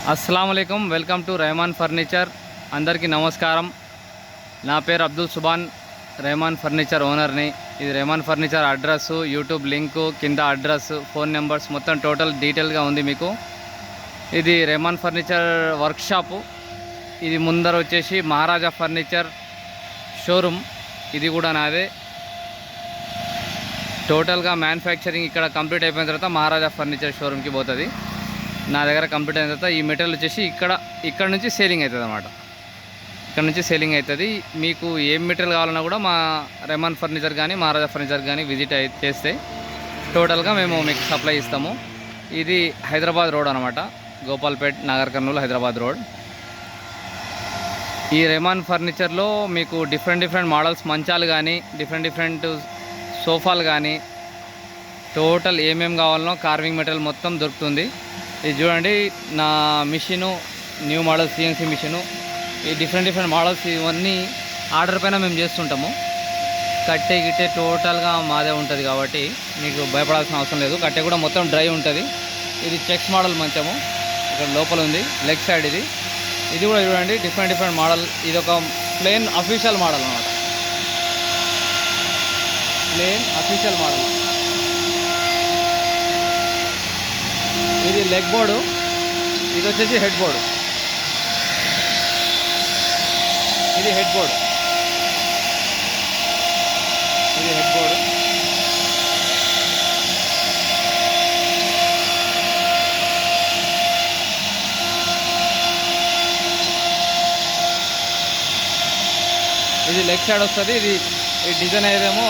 अस्सलामुअलैकुम welcome to Rahman furniture. అందరికీ నమస్కారం. నా పేరు అబ్దుల్ సుబాన్, రెహమాన్ ఫర్నిచర్ ఓనర్ని. ఇది Rehman furniture address, YouTube link, కింద అడ్రస్, ఫోన్ నెంబర్స్ మొత్తం టోటల్ డీటెయిల్గా ఉంది మీకు. ఇది రెహమాన్ ఫర్నిచర్ వర్క్షాపు. ఇది ముందర వచ్చేసి మహారాజా ఫర్నిచర్ షోరూమ్, ఇది కూడా నాదే. టోటల్గా మ్యానుఫ్యాక్చరింగ్ ఇక్కడ కంప్లీట్ అయిపోయిన తర్వాత మహారాజా ఫర్నిచర్ షోరూమ్కి పోతుంది. నా దగ్గర కంప్లీట్ అయిన తర్వాత ఈ మెటీరియల్ వచ్చేసి ఇక్కడ నుంచి సేలింగ్ అవుతుంది అన్నమాట. ఇక్కడ నుంచి సేలింగ్ అవుతుంది. మీకు ఏం మెటీరియల్ కావాలన్నా కూడా మా రెహమాన్ ఫర్నిచర్ కానీ మహారాజా ఫర్నిచర్ కానీ విజిట్ చేస్తే టోటల్గా మేము మీకు సప్లై ఇస్తాము. ఇది హైదరాబాద్ రోడ్ అనమాట, గోపాల్పేట్, నాగర్ కర్నూలు, హైదరాబాద్ రోడ్. ఈ రెహమాన్ ఫర్నిచర్లో మీకు డిఫరెంట్ మోడల్స్ మంచాలు కానీ, డిఫరెంట్ సోఫాలు కానీ, టోటల్ ఏమేమి కావాలనో కార్వింగ్ మెటీరియల్ మొత్తం దొరుకుతుంది. ఇది చూడండి, నా machine new model CNC machine. ఈ డిఫరెంట్ మోడల్స్ ఇవన్నీ ఆర్డర్ పైన మేము చేస్తుంటాము. కట్టె గిట్టే టోటల్గా మాదే ఉంటుంది కాబట్టి మీకు భయపడాల్సిన అవసరం లేదు. కట్టె కూడా మొత్తం డ్రై ఉంటుంది. ఇది చెక్స్ మోడల్ మంచము, ఇక్కడ లోపల ఉంది, లెగ్ సైడ్. ఇది కూడా చూడండి, డిఫరెంట్ మోడల్. ఇది ఒక ప్లేన్ అఫీషియల్ మోడల్ అన్నమాట, ప్లేన్ అఫీషియల్ మోడల్. ఇది లెగ్ బోర్డు, ఇది వచ్చేసి హెడ్ బోర్డు. ఇది హెడ్ బోర్డు, ఇది హెడ్ బోర్డు. ఇది లెగ్ సైడ్ వస్తుంది. ఇది ఈ డిజైన్ అయ్యేదేమో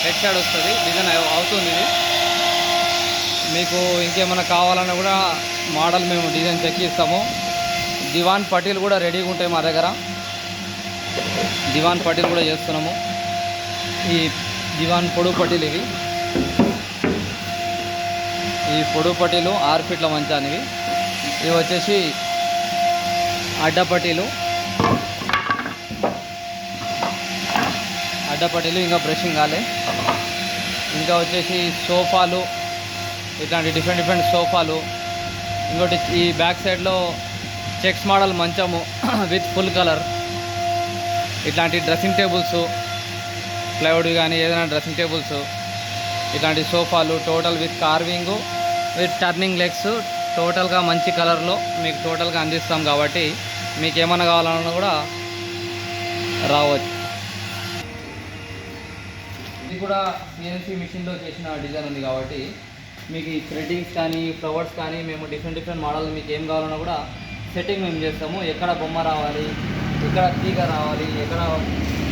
హెడ్ సైడ్ వస్తుంది. డిజైన్ అవుతుంది. ఇది మీకు ఇంకేమైనా కావాలన్నా కూడా మోడల్ మేము డిజైన్ చెక్కిస్తాము. దివాన్ పట్టీలు కూడా రెడీగా ఉంటాయి మా దగ్గర. దివాన్ పట్టీలు కూడా చేస్తున్నాము. ఈ దివాన్ పొడుగు పట్టీలు ఈ పొడుగు పట్టీలు 6 ఫీట్ల మంచానివి. ఇవి వచ్చేసి అడ్డపట్టీలు, ఇంకా బ్రషింగ్ కాలే. ఇంకా వచ్చేసి సోఫాలు, ఇట్లాంటి డిఫరెంట్ సోఫాలు. ఇంకోటి ఈ బ్యాక్ సైడ్లో చెక్స్ మోడల్ మంచము విత్ ఫుల్ కలర్. ఇట్లాంటి డ్రెస్సింగ్ టేబుల్స్, ప్లైవుడ్ కానీ ఏదైనా డ్రెస్సింగ్ టేబుల్స్, ఇట్లాంటి సోఫాలు total with carving, with turning legs, టోటల్గా మంచి కలర్లో మీకు టోటల్గా అందిస్తాం. కాబట్టి మీకు ఏమైనా కావాలన్నా కూడా రావచ్చు. ఇది కూడా సిఎన్సీ మిషన్లో చేసిన డిజైన్ ఉంది కాబట్టి మీకు ఈ థ్రెడ్డింగ్స్ కానీ, ఫ్లవర్స్ కానీ మేము డిఫరెంట్ మోడల్ మీకు ఏం కావాలన్నా కూడా సెట్టింగ్ మేము చేస్తాము. ఎక్కడ బొమ్మ రావాలి, ఎక్కడ తీగ రావాలి, ఎక్కడ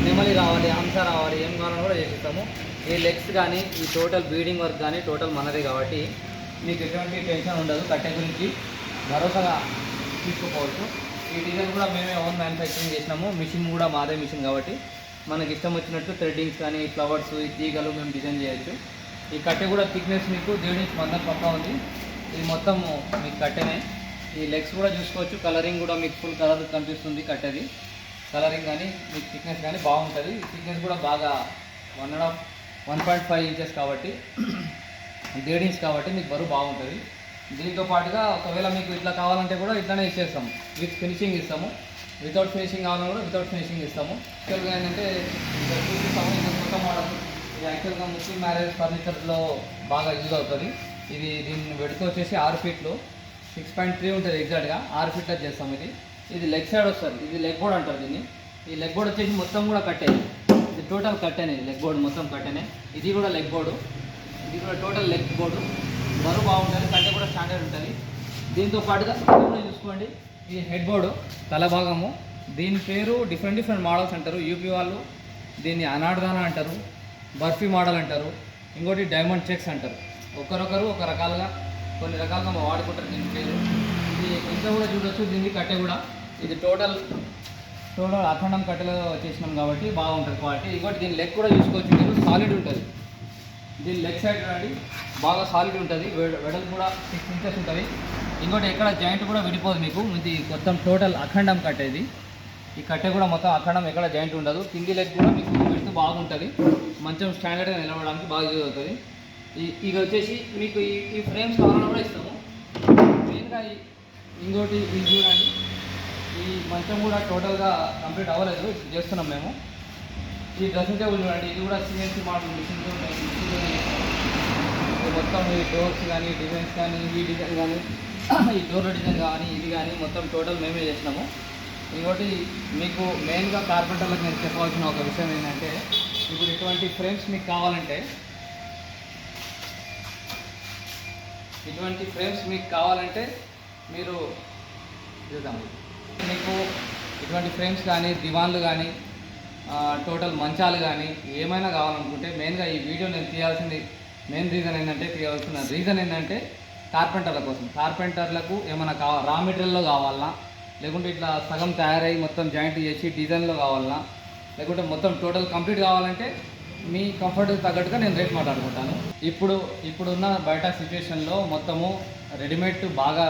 నెమలి రావాలి, హంస రావాలి, ఏం కావాలన్నా కూడా చేసిస్తాము. ఈ లెగ్స్ కానీ, ఈ టోటల్ బీడింగ్ వర్క్ కానీ టోటల్ మనదే కాబట్టి మీకు ఎటువంటి టెన్షన్ ఉండదు. కట్టె గురించి భరోసాగా తీసుకోవచ్చు. ఈ డిజైన్ కూడా మేమే ఓన్ మ్యానుఫ్యాక్చరింగ్ చేసినాము. మిషన్ కూడా మాదే మిషన్ కాబట్టి మనకి ఇష్టం వచ్చినట్టు థ్రెడ్డింగ్స్ కానీ, ఫ్లవర్స్, ఈ తీగలు మేము డిజైన్ చేయొచ్చు. ఈ కట్టె కూడా థిక్నెస్ మీకు 1.5 ఇంచ్ మందం పక్కా ఉంది. ఇది మొత్తం మీకు కట్టెనే. ఈ లెగ్స్ కూడా చూసుకోవచ్చు. కలరింగ్ కూడా మీకు ఫుల్ కలర్ కనిపిస్తుంది. కట్టెది కలరింగ్ కానీ మీకు థిక్నెస్ కానీ బాగుంటుంది. థిక్నెస్ కూడా బాగా 1.5 ఇంచెస్ కాబట్టి 1.5 ఇంచ్ కాబట్టి మీకు బరువు బాగుంటుంది. దీంతో పాటుగా ఒకవేళ మీకు ఇట్లా కావాలంటే కూడా ఇట్లానే ఇచ్చేస్తాము. విత్ ఫినిషింగ్ ఇస్తాము. వితౌట్ ఫినిషింగ్ కావాలన్నా కూడా వితౌట్ ఫినిషింగ్ ఇస్తాము. యాక్చువల్గా ఏంటంటే చూపిస్తాము. ఇది కొత్త మోడల్. ఇది యాక్చువల్గా ముస్లిం మ్యారేజ్ ఫర్నిచర్లో బాగా యూజ్ అవుతుంది. దీన్ని వెడుతూ వచ్చేసి 6 ఫీట్లు, 6.3 ఉంటుంది ఎగ్జాక్ట్గా. 6 ఫీట్లో చేస్తాం. ఇది లెగ్ సైడ్ వస్తుంది. ఇది లెగ్ బోర్డ్ అంటారు దీన్ని. ఈ లెగ్ బోర్డ్ వచ్చేసి మొత్తం కూడా కట్టే. ఇది టోటల్ కట్టేనే. లెగ్ బోర్డు మొత్తం కట్టేనే. ఇది కూడా లెగ్ బోర్డు. ఇది కూడా టోటల్ లెగ్ బోర్డు. బరువు బాగుంటుంది. కట్టె కూడా స్టాండర్డ్ ఉంటుంది. దీంతో పాటుగా చూసుకోండి, ఈ హెడ్ బోర్డు తల భాగము. దీని పేరు డిఫరెంట్ మోడల్స్ అంటారు. యూపీ వాళ్ళు దీన్ని అనార్దానా అంటారు, బర్ఫీ మోడల్ అంటారు, ఇంకోటి డైమండ్ చెక్స్ అంటారు. ఒకరొకరు ఒక రకాలుగా కొన్ని రకాలుగా వాడుకుంటారు దీని పేరు. ఇది ఇంకా కూడా చూడొచ్చు. దీన్ని కట్టె కూడా ఇది టోటల్ అఖండం కట్టెలో చేసినాం కాబట్టి బాగుంటుంది క్వాలిటీ. ఇంకోటి దీని లెగ్ కూడా చూసుకోవచ్చు మీరు, సాలిడ్ ఉంటుంది. దీని లెగ్ సైడ్ రండి, బాగా సాలిడ్ ఉంటుంది. వెడల్పు కూడా 6 ఇంచెస్ ఉంటుంది. ఇంకోటి ఎక్కడ జాయింట్ కూడా విడిపోదు మీకు. ఇది మొత్తం టోటల్ అఖండం కట్టేది. ఈ కట్టె కూడా మొత్తం అఖండం, ఎక్కడ జాయింట్ ఉండదు. కింది లెగ్ కూడా మీకు పెడుతూ బాగుంటుంది. మంచం స్టాండర్డ్గా నిలవడానికి బాగా యూజ్ అవుతుంది. ఇది వచ్చేసి మీకు ఈ ఫ్రేమ్స్ కావాలన్నా కూడా ఇస్తాము. మెయిన్గా ఇంకోటి ఇది చూడండి, ఈ మంచం కూడా టోటల్గా కంప్లీట్ అవ్వలేదు, ఇది చేస్తున్నాం మేము. ఈ డ్రెస్సింగ్ టేబుల్ చూడండి, ఇది కూడా సిఎన్సీ మోడల్ మిషన్తో మొత్తం ఈ డోర్స్ కానీ డిజైన్స్ కానీ ఈ డిజైన్ కానీ ఈ డోర్ డిజైన్ కానీ ఇది కానీ మొత్తం టోటల్ మేమే చేసినాము. ఇంకోటి మీకు మెయిన్గా కార్పెంటర్లకు నేను చెప్పవలసిన ఒక విషయం ఏంటంటే, ఇప్పుడు ఇటువంటి ఫ్రేమ్స్ మీకు కావాలంటే మీరు చూద్దాం, మీకు ఇటువంటి ఫ్రేమ్స్ కానీ దివాన్లు కానీ టోటల్ మంచాలు కానీ ఏమైనా కావాలనుకుంటే మెయిన్గా ఈ వీడియో నేను తీయాల్సిన రీజన్ ఏంటంటే కార్పెంటర్ల కోసం. కార్పెంటర్లకు ఏమైనా రా మెటీరియల్లో కావాలన్నా, లేకుంటే ఇట్లా సగం తయారై మొత్తం జాయింట్ చేసి డిజైన్లో కావాలన్నా, లేకుంటే మొత్తం టోటల్ కంప్లీట్ కావాలంటే మీ కంఫర్ట్కి తగ్గట్టుగా నేను రేట్ మాట్లాడుకుంటాను. ఇప్పుడున్న బయట సిచ్యువేషన్లో మొత్తము రెడీమేడ్ బాగా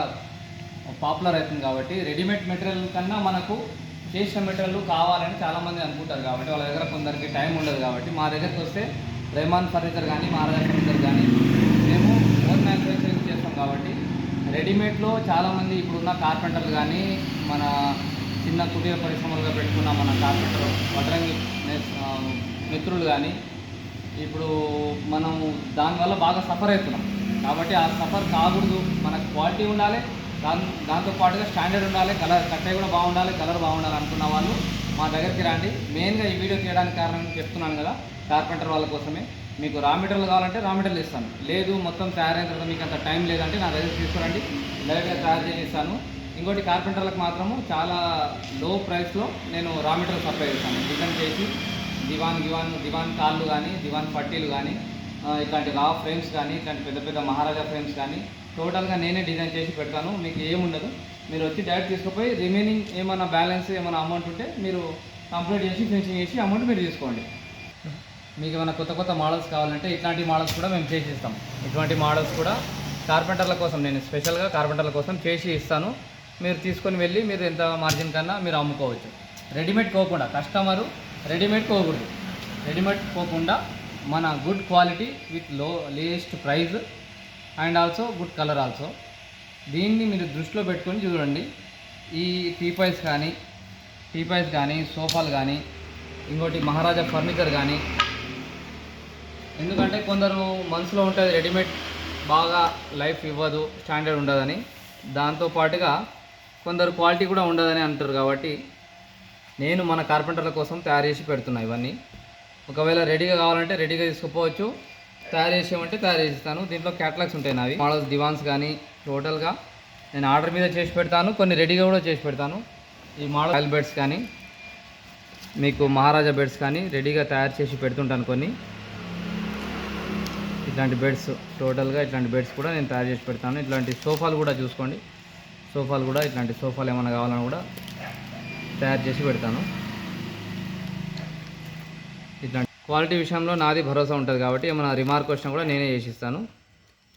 పాపులర్ అవుతుంది కాబట్టి రెడీమేడ్ మెటీరియల్ కన్నా మనకు చేసిన మెటీరియల్ కావాలని చాలామంది అనుకుంటారు. కాబట్టి వాళ్ళ దగ్గర కొందరికి టైం ఉండదు. కాబట్టి మా దగ్గరికి వస్తే రెహమాన్ ఫర్నిచర్ కానీ మహారాజా ఫర్నిచర్ కానీ మేము ఓన్ మ్యానుఫ్యాక్చరింగ్ చేస్తాం. కాబట్టి రెడీమేడ్లో చాలామంది ఇప్పుడున్న కార్పెంటర్లు కానీ మన చిన్న కుటీర పరిశ్రమలుగా పెట్టుకున్న మన కార్పెంటర్ వడ్రంగి మిత్రులు కానీ ఇప్పుడు మనం దానివల్ల బాగా సఫర్ అవుతున్నాం. కాబట్టి ఆ సఫర్ కాకూడదు, మనకు క్వాలిటీ ఉండాలి, దాంతో పాటుగా స్టాండర్డ్ ఉండాలి, కలర్ కట్టే కూడా బాగుండాలి, కలర్ బాగుండాలి అనుకున్న వాళ్ళు మా దగ్గరికి రండి. మెయిన్గా ఈ వీడియో చేయడానికి కారణం చెప్తున్నాను కదా, కార్పెంటర్ వాళ్ళ కోసమే. మీకు రా మెటీరియల్ కావాలంటే రా మెటీరియల్ ఇస్తాను, లేదు మొత్తం తయారైన తర్వాత మీకు అంత టైం లేదంటే నా దగ్గర తీసుకురండి, డైరెక్ట్గా తయారు చేసి ఇస్తాను. ఇంకోటి కార్పెంటర్లకు మాత్రము చాలా లో ప్రైస్లో నేను రా మెటీరియల్ సప్లై చేస్తాను. డిజైన్ చేసి దివాన్ కాళ్ళు కానీ దివాన్ పట్టీలు కానీ ఇట్లాంటి రా ఫ్రేమ్స్ కానీ ఇట్లాంటి పెద్ద పెద్ద మహారాజా ఫ్రేమ్స్ కానీ టోటల్గా నేనే డిజైన్ చేసి పెడతాను. మీకు ఏముండదు, మీరు వచ్చి డైరెక్ట్ తీసుకుపోయి రిమైనింగ్ ఏమైనా బ్యాలెన్స్ ఏమైనా అమౌంట్ ఉంటే మీరు కంప్లీట్ చేసి ఫినిషింగ్ చేసి అమౌంట్ మీరు తీసుకోండి. మీకు ఏమైనా కొత్త మోడల్స్ కావాలంటే ఇట్లాంటి మోడల్స్ కూడా మేము చేసి ఇస్తాం. ఇటువంటి మోడల్స్ కూడా కార్పెంటర్ల కోసం నేను స్పెషల్గా కార్పెంటర్ల కోసం చేసి ఇస్తాను. మీరు తీసుకొని వెళ్ళి మీరు ఎంత మార్జిన్ కన్నా మీరు అమ్ముకోవచ్చు. రెడీమేడ్ పోకుండా కస్టమరు రెడీమేడ్ పోకూడదు. రెడీమేడ్ పోకుండా మన good quality with lowest price and also good colour also. దీన్ని మీరు దృష్టిలో పెట్టుకొని చూడండి. ఈ టీపాయ్స్ కానీ సోఫాలు కానీ ఇంకోటి మహారాజా ఫర్నిచర్ కానీ, ఎందుకంటే కొందరు మనసులో ఉంటుంది రెడీమేడ్ బాగా లైఫ్ ఇవ్వదు, స్టాండర్డ్ ఉండదని, దాంతోపాటుగా కొందరు క్వాలిటీ కూడా ఉండదని అంటారు. కాబట్టి నేను మన కార్పెంటర్ల కోసం తయారు చేసి పెడుతున్నా ఇవన్నీ. ఒకవేళ రెడీగా కావాలంటే రెడీగా తీసుకుపోవచ్చు, తయారు చేసేమంటే తయారు చేసిస్తాను. దీంట్లో క్యాటలాగ్స్ ఉంటాయి నావి. మోడల్స్ దివాన్స్ కానీ టోటల్గా నేను ఆర్డర్ మీద చేసి పెడతాను, కొన్ని రెడీగా కూడా చేసి పెడతాను. ఈ మోడల్ ఆయిల్ బెడ్స్ కానీ మీకు మహారాజా బెడ్స్ కానీ రెడీగా తయారు చేసి పెడుతుంటాను. కొన్ని ఇట్లాంటి బెడ్స్ టోటల్గా ఇట్లాంటి బెడ్స్ కూడా నేను తయారు చేసి పెడతాను. ఇట్లాంటి సోఫాలు కూడా చూసుకోండి, సోఫాలు కూడా ఇట్లాంటి సోఫాలు ఏమైనా కావాలని కూడా తయారు చేసి పెడతాను. ఇట్లాంటి క్వాలిటీ విషయంలో నాది భరోసా ఉంటుంది. కాబట్టి ఏమైనా రిమార్క్ వచ్చినా కూడా నేనే చేసిస్తాను.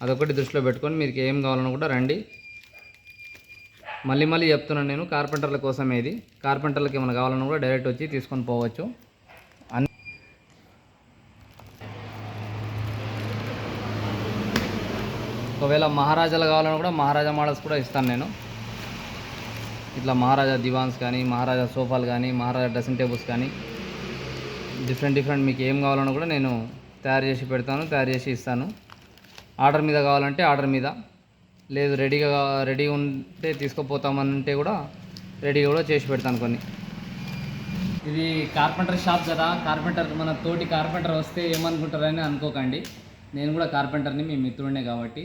అదొకటి దృష్టిలో పెట్టుకొని మీకు ఏం కావాలన్నా కూడా రండి. మళ్ళీ చెప్తున్నాను, నేను కార్పెంటర్ల కోసమే ఇది. కార్పెంటర్లకు ఏమైనా కావాలన్నా కూడా డైరెక్ట్ వచ్చి తీసుకొని పోవచ్చు. ఒకవేళ మహారాజాలు కావాలన్నా కూడా మహారాజా మోడల్స్ కూడా ఇస్తాను నేను. ఇట్లా మహారాజా దివాన్స్ కానీ మహారాజా సోఫాలు కానీ మహారాజా డ్రెస్సింగ్ టేబుల్స్ కానీ డిఫరెంట్ మీకు ఏం కావాలన్నా కూడా నేను తయారు చేసి పెడతాను, తయారు చేసి ఇస్తాను. ఆర్డర్ మీద కావాలంటే ఆర్డర్ మీద, లేదు రెడీ ఉంటే తీసుకుపోతామంటే కూడా రెడీగా కూడా చేసి పెడతాను కొన్ని. ఇది కార్పెంటర్ షాప్ కదా, మన తోటి కార్పెంటర్ వస్తే ఏమనుకుంటారని అనుకోకండి. నేను కూడా కార్పెంటర్ని, మీ మిత్రుడినే. కాబట్టి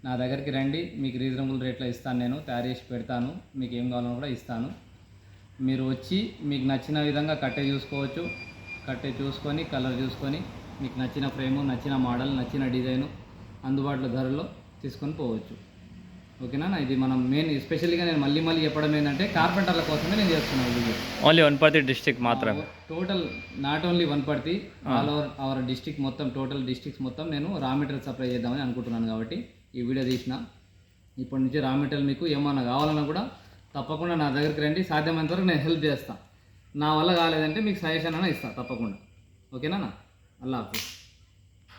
నా దగ్గరికి రండి, మీకు రీజనబుల్ రేట్లో ఇస్తాను, నేను తయారు చేసి పెడతాను. మీకు ఏం కావాలన్నా కూడా ఇస్తాను. మీరు వచ్చి మీకు నచ్చిన విధంగా కట్టే చూసుకొని కలర్ చూసుకొని మీకు నచ్చిన ఫ్రేము, నచ్చిన మోడల్, నచ్చిన డిజైను అందుబాటులో ధరలో తీసుకొని పోవచ్చు. ఓకేనా? ఇది మనం మెయిన్ ఎస్పెషల్గా నేను మళ్ళీ చెప్పడం ఏంటంటే కార్పెంటర్ల కోసమే నేను చేస్తున్నాను వీడియో. ఓన్లీ వనపర్తి డిస్ట్రిక్ట్ మాత్రమే, total not only Wanaparthy, all over our district మొత్తం, టోటల్ డిస్ట్రిక్ట్స్ మొత్తం నేను రా మెటీరియల్ సప్లై చేద్దామని అనుకుంటున్నాను. కాబట్టి ఈ వీడియో తీసిన ఇప్పటి నుంచి రా మెటీరియల్ మీకు ఏమన్నా కావాలన్నా కూడా తప్పకుండా నా దగ్గరికి రండి. సాధ్యమైనంత వరకు నేను హెల్ప్ చేస్తాను. నా వల్ల కాలేదంటే మీకు సజెషన్ అయినా ఇస్తాను తప్పకుండా. ఓకేనా? అల్లా హాఫీజ్.